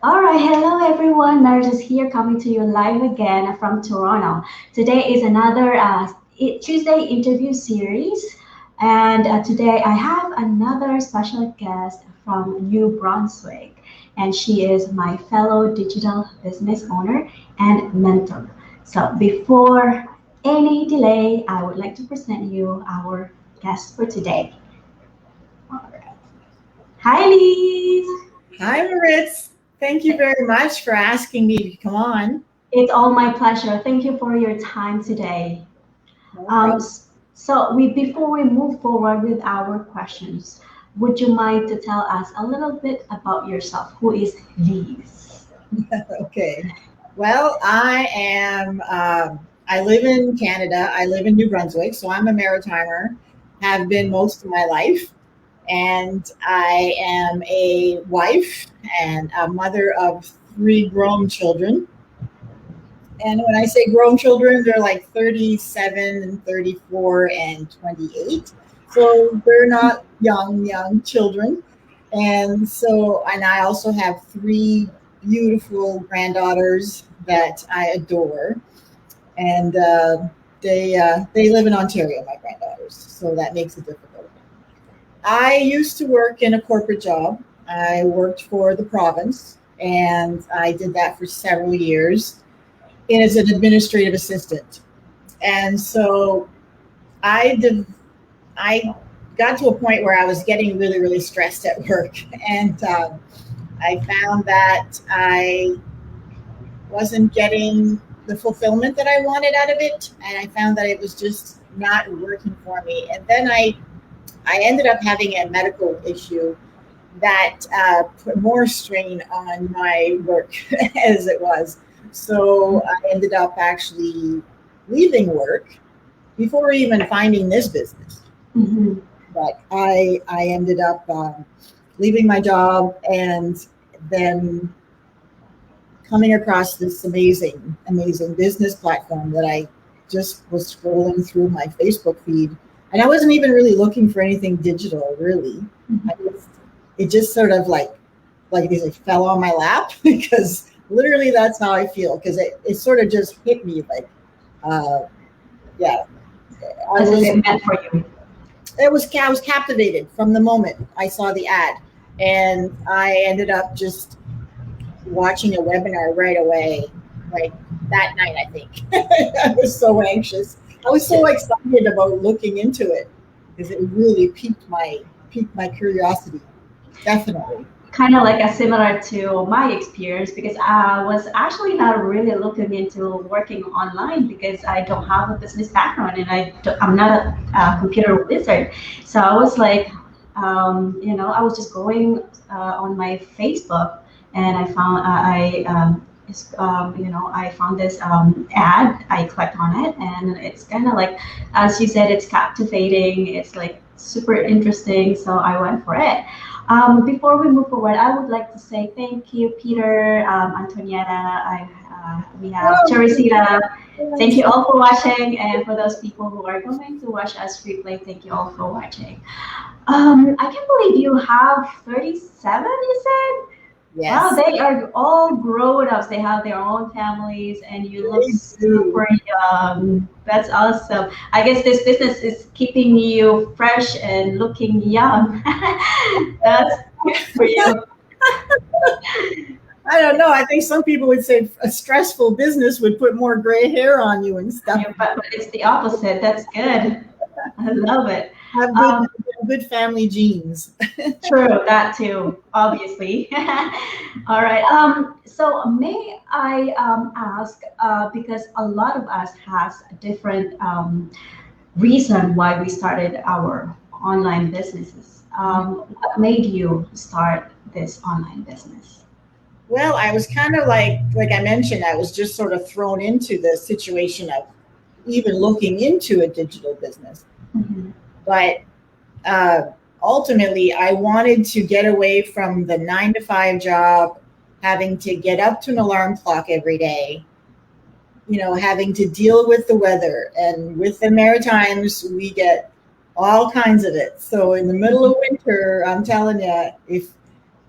All right, hello everyone. Meredith here, coming to you live again from Toronto. Today is another Tuesday interview series, and today I have another special guest from New Brunswick, and she is my fellow digital business owner and mentor. So before any delay, I would like to present you our guest for today. All right. Hi, Lise. Hi, Moritz. Thank you very much for asking me to come on. It's all my pleasure. Thank you for your time today. No Um, problem. s- before we move forward with our questions, would you mind to tell us a little bit about yourself? Who is Lise? Okay. Well, I live in Canada. I live in New Brunswick, so I'm a Maritimer, have been most of my life. And I am a wife and a mother of three grown children. And when I say grown children, they're like 37 and 34 and 28. So they're not young children. And I also have three beautiful granddaughters that I adore. And they live in Ontario, my granddaughters. So that makes it difficult. I used to work in a corporate job. I worked for the province, and I did that for several years as an administrative assistant. And so I did, I got to a point where I was getting really stressed at work, and I found that I wasn't getting the fulfillment that I wanted out of it, and I found that it was just not working for me. And then I ended up having a medical issue that put more strain on my work as it was. So I ended up actually leaving work before even finding this business. Mhm. But I ended up leaving my job and then coming across this amazing business platform that I just was scrolling through my Facebook feed. And I wasn't even really looking for anything digital, really. It just sort of like they say, fell on my lap because literally that's how I feel, because it sort of just hit me like, uh, yeah, I This is was it meant for you. I was captivated from the moment I saw the ad, and I ended up just watching a webinar right away, like that night. I think I was so anxious. I was so excited about looking into it because it really piqued my curiosity. Definitely. Kind of like a similar to my experience because I was actually not really looking into working online because I don't have a business background and I'm not a computer wizard. So I was like, I was just going on my Facebook and I found I found this ad. I clicked on it, and it's kind of like, as you said, it's captivating. It's like super interesting, so I went for it. Before we move forward, I would like to say thank you, Peter, Antonietta. We have Teresita. Thank you all for watching, and for those people who are going to watch us replay, thank you all for watching. I can't believe you have 37, you said? Wow, Yes. they are all grown ups. They have their own families, and you look They do. super young. That's awesome. I guess this business is keeping you fresh and looking young. That's good for you. I don't know. I think some people would say a stressful business would put more gray hair on you and stuff. Yeah, but it's the opposite. That's good. I love it. Have Um, good family genes. True, that too, obviously. All right. So may I ask, because a lot of us has a different reason why we started our online businesses. What made you start this online business? Well, I was kind of like I mentioned, I was just sort of thrown into the situation of even looking into a digital business. Mhm. But uh, ultimately, I wanted to get away from the 9 to 5 job, having to get up to an alarm clock every day, having to deal with the weather. And with the Maritimes, we get all kinds of it. So in the middle of winter, I'm telling you, if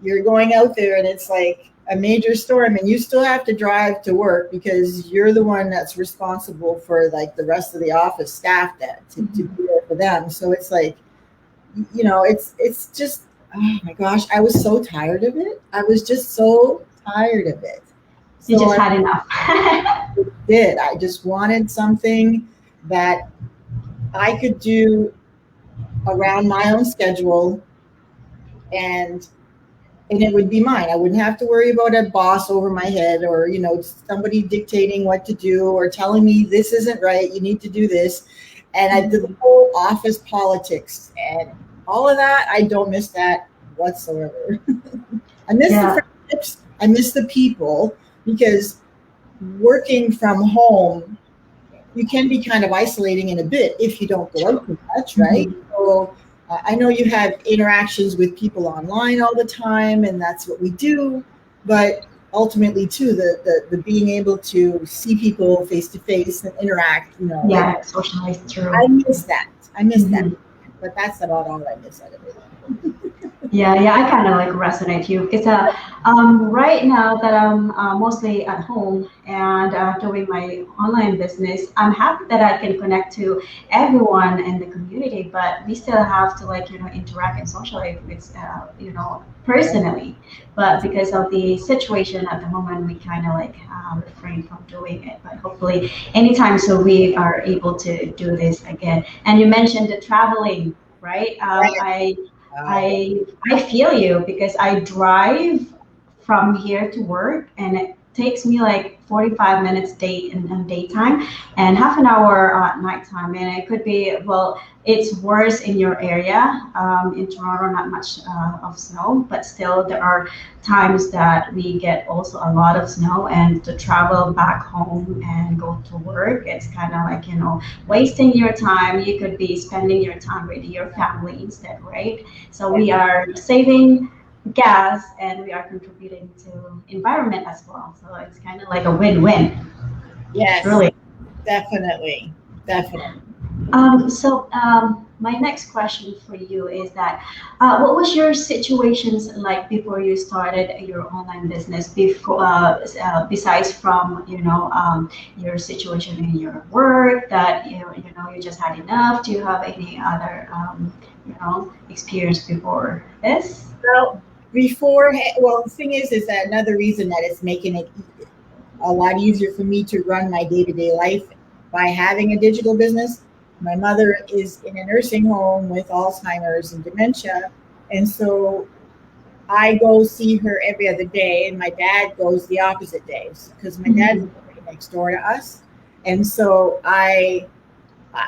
you're going out there and it's like a major storm and you still have to drive to work because you're the one that's responsible for like the rest of the office staff to be there for them. So it's like, you know, it's just, oh my gosh, I was so tired of it. I was just so tired of it. You So just had enough. I just wanted something that I could do around my own schedule, and it would be mine. I wouldn't have to worry about a boss over my head, or, you know, somebody dictating what to do or telling me this isn't right, you need to do this. And I did the whole office politics and all of that. I don't miss that whatsoever. I miss the friendships. I miss the people, because working from home, you can be kind of isolating in a bit if you don't go out too much, right? So I know you have interactions with people online all the time, and that's what we do. But ultimately, too, the being able to see people face to face and interact, you know. Yeah, socialize through. I miss that. I miss that. But that's about all I miss out of it. Yeah, I kind of like resonate you, because right now that I'm mostly at home and doing my online business, I'm happy that I can connect to everyone in the community, but we still have to, like, you know, interact and socialize with, you know, personally. But because of the situation at the moment, we kind of like refrain from doing it. But hopefully anytime so we are able to do this again. And you mentioned the traveling, right? I feel you, because I drive from here to work, and it takes me like 45 minutes in daytime and half an hour at nighttime. And it could be, well, it's worse in your area. In Toronto, not much of snow, but still there are times that we get also a lot of snow, and to travel back home and go to work, it's kind of like, you know, wasting your time. You could be spending your time with your family instead, right? So we are saving gas and we are contributing to environment as well. So it's kind of like a win-win. Yes, Really. definitely. My next question for you is that, what was your situations like before you started your online business? Before, besides from, you know, your situation in your work that you know you just had enough. Do you have any other you know, experience before this? Well, the thing is that another reason that it's making it a lot easier for me to run my day-to-day life by having a digital business. My mother is in a nursing home with Alzheimer's and dementia, and so I go see her every other day, and my dad goes the opposite days, because my dad's right next door to us, and so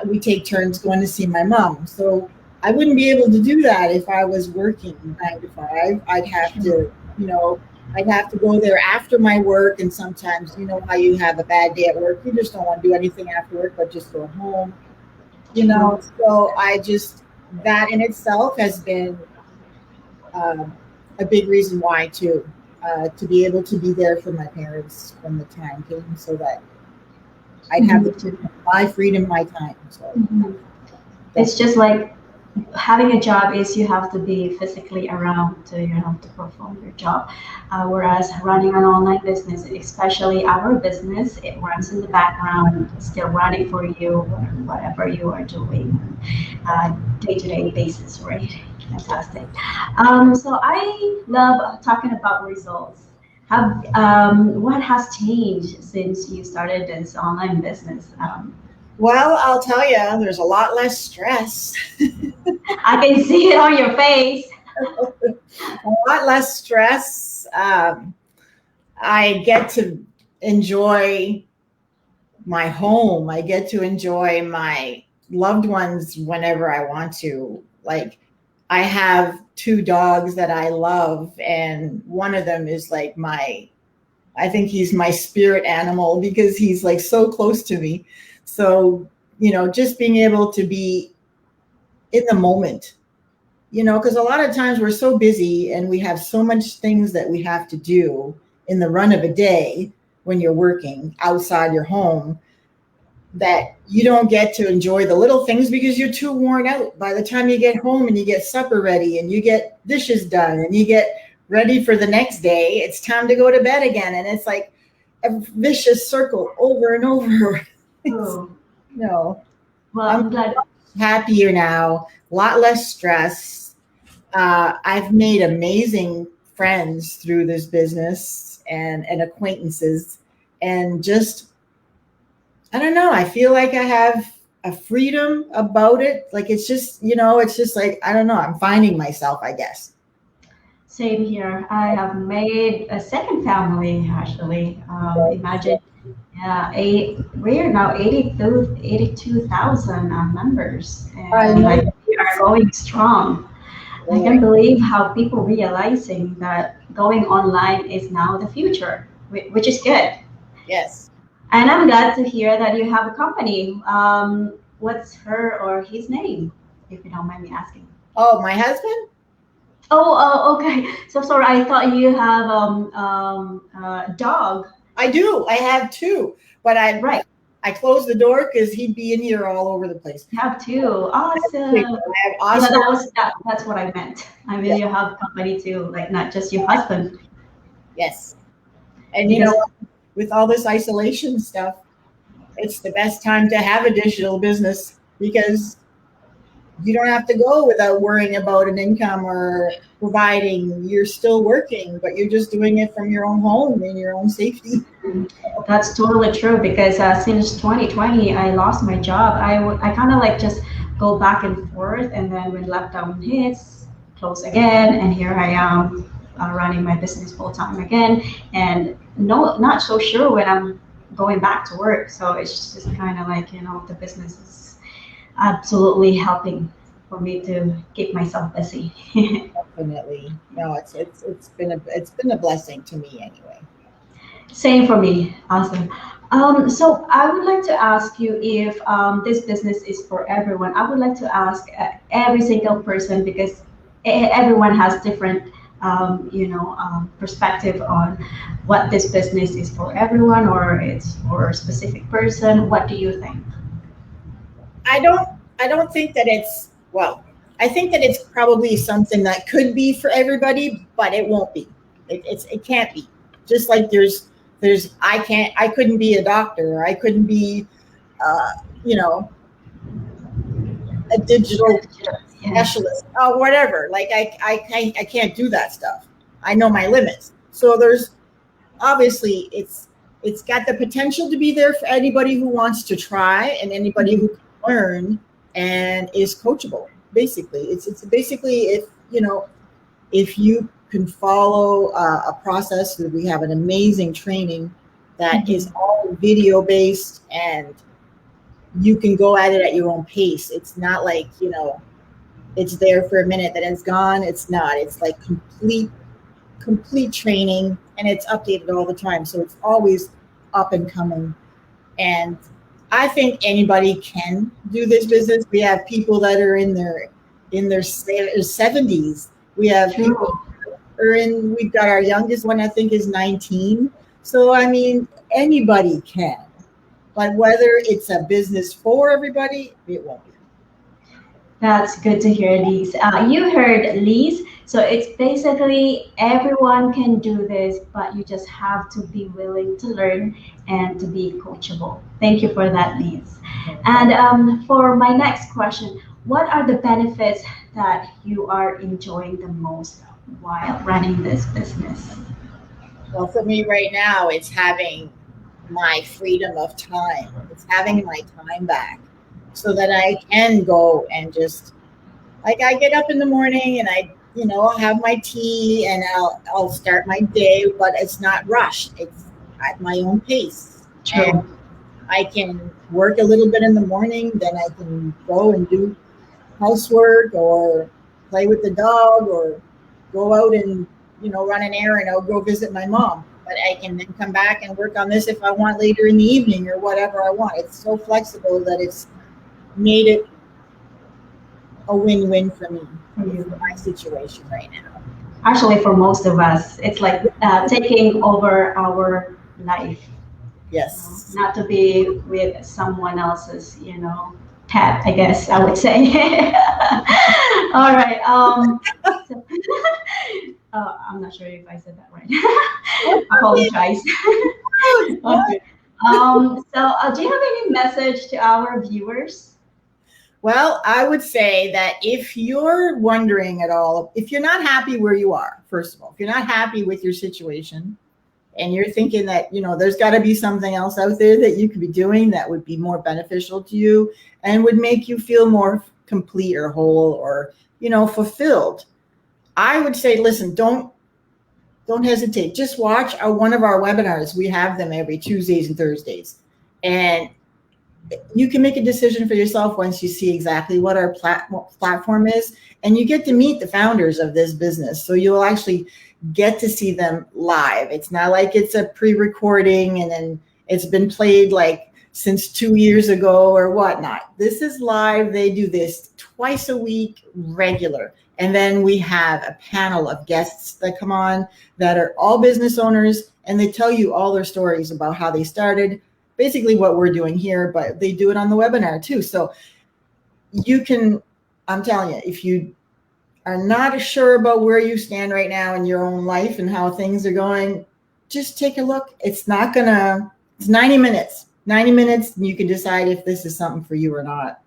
we take turns going to see my mom. So I wouldn't be able to do that if I was working 9 to 5. I'd have to, you know, I'd have to go there after my work, and sometimes, you know how you have a bad day at work, you just don't want to do anything after work but just go home, you know. So that in itself has been a big reason why too, to be able to be there for my parents when the time came, so that I'd have my freedom, my time. So it's just like having a job is you have to be physically around to, you know, to perform your job, whereas running an online business, especially our business, it runs in the background, still running for you, whatever you are doing day-to-day basis, right? Fantastic. So I love talking about results. What has changed since you started this online business? Well, I'll tell you, there's a lot less stress. I can see it on your face. A lot less stress. I get to enjoy my home. I get to enjoy my loved ones whenever I want to. Like, I have 2 dogs that I love, and one of them is like I think he's my spirit animal, because he's like so close to me. So, you know, just being able to be in the moment, you know, because a lot of times we're so busy and we have so much things that we have to do in the run of a day when you're working outside your home, that you don't get to enjoy the little things because you're too worn out by the time you get home and you get supper ready and you get dishes done and you get ready for the next day, it's time to go to bed again. And it's like a vicious circle over and over. Oh, No, well, I'm I'm glad. happier now, a lot less stress. I've made amazing friends through this business and acquaintances. And just, I don't know, I feel like I have a freedom about it. Like it's just, it's just like, I don't know, I'm finding myself, I guess. Same here. I have made a second family actually. Imagine, yeah, we're now 82,000 members, I and know. like we are going strong. I Oh, can't believe how people realizing that going online is now the future, which is good. yes. And I'm glad to hear that you have a company. What's her or his name, if you don't mind me asking? Oh, my husband? Oh, okay. So sorry, I thought you have a dog. I do. I have two, but Right, I closed the door because he'd be in here all over the place. you have two. I Awesome. have Yeah, Oscar. that's what I meant. I mean, Yeah, you have company too, like not just your husband, yes. And because with all this isolation stuff, it's the best time to have a digital business because you don't have to go without worrying about an income or providing. You're still working, but you're just doing it from your own home in your own safety. that's totally true. Because since 2020, I lost my job. I kind of like just go back and forth, and then when lockdown hits, close again, and here I am running my business full time again, and no, not so sure when I'm going back to work. So it's just kind of like the business is absolutely helping for me to keep myself busy. Definitely. No, it's been a blessing to me anyway. Same for me. Awesome. So I would like to ask you if this business is for everyone. I would like to ask every single person because everyone has different, perspective on what this business is for everyone or it's for a specific person. What do you think? I don't I don't think that it's well, I think that it's probably something that could be for everybody, but it won't be. It can't be. Just like there's I couldn't be a doctor or I couldn't be uh, you know a digital Yeah. specialist or whatever. Like I can't do that stuff. I know my limits. So there's obviously it's got the potential to be there for anybody who wants to try and anybody who can learn and is coachable. Basically, it's basically if you can follow a process that we have an amazing training that is Mhm. all video based and you can go at it at your own pace. It's not like it's there for a minute then it's gone. It's not. It's like complete training and it's updated all the time. So it's always up and coming. And I think anybody can do this business. We have people that are in their 70s. We have people True. are in we've got our youngest one I think is 19. So I mean anybody can. But whether it's a business for everybody, it won't be. That's good to hear, Lise. You heard Lise. So it's basically everyone can do this, but you just have to be willing to learn and to be coachable. Thank you for that, Lise. And for my next question, what are the benefits that you are enjoying the most while running this business? Well, for me right now, it's having my freedom of time. It's having my time back so that I can go and just like I get up in the morning and I'll have my tea and I'll start my day, but it's not rushed. It's at my own pace. And True. I can work a little bit in the morning, then I can go and do housework or play with the dog or go out and run an errand or go visit my mom. But I can then come back and work on this if I want later in the evening or whatever I want. It's so flexible that it's made it a win-win for me For you. for my situation right now. Actually, for most of us, it's like taking over our life. Yes. Not to be with someone else's, pet, I guess I would say. All right. So, I'm not sure if I said that right. Oh, Apologize. it's Okay. Do you have any message to our viewers? Well, I would say that if you're wondering at all, if you're not happy where you are, first of all, if you're not happy with your situation and you're thinking that, there's got to be something else out there that you could be doing that would be more beneficial to you and would make you feel more complete or whole or, fulfilled, I would say, listen, don't hesitate. Just watch one of our webinars. We have them every Tuesdays and Thursdays. And you can make a decision for yourself once you see exactly what our platform is, and you get to meet the founders of this business. So you'll actually get to see them live. It's not like it's a pre-recording and then it's been played like since 2 years ago or whatnot. This is live. They do this twice a week, regular. And then we have a panel of guests that come on that are all business owners, and they tell you all their stories about how they started, basically what we're doing here, but they do it on the webinar too. So you can, I'm telling you, if you are not sure about where you stand right now in your own life and how things are going, just take a look. It's 90 minutes, and you can decide if this is something for you or not.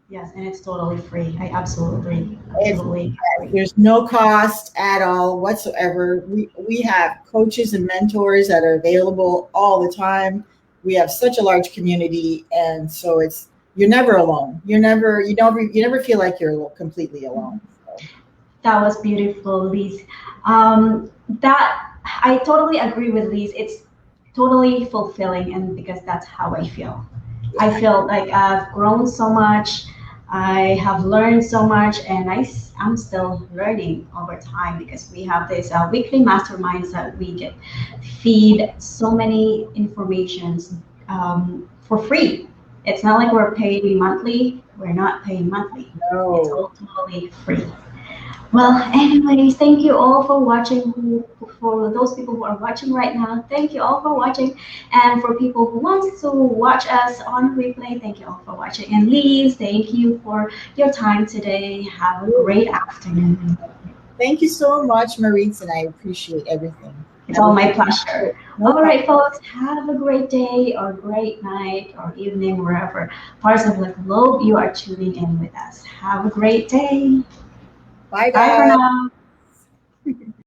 Yes, and it's totally free. I absolutely agree. There's no cost at all whatsoever. We have coaches and mentors that are available all the time. We have such a large community, and so you're never alone. You never feel like you're completely alone. So. That was beautiful, Lise. That I totally agree with Lise. It's totally fulfilling, and because that's how I feel. Yeah. I feel like I've grown so much. I have learned so much, and I'm still learning over time because we have this weekly masterminds that we get feed so many informations for free. It's not like we're paying monthly. We're not paying monthly. No. It's all totally free. Well, anyways, thank you all for watching. For those people who are watching right now, thank you all for watching. And for people who want to watch us on replay, thank you all for watching. And Lise, thank you for your time today. Have a great afternoon. Thank you so much, Maritza, and I appreciate everything. It's all my pleasure. All right, folks, have a great day or great night or evening, wherever parts of the globe you are tuning in with us. Have a great day. Bye, Bye for now.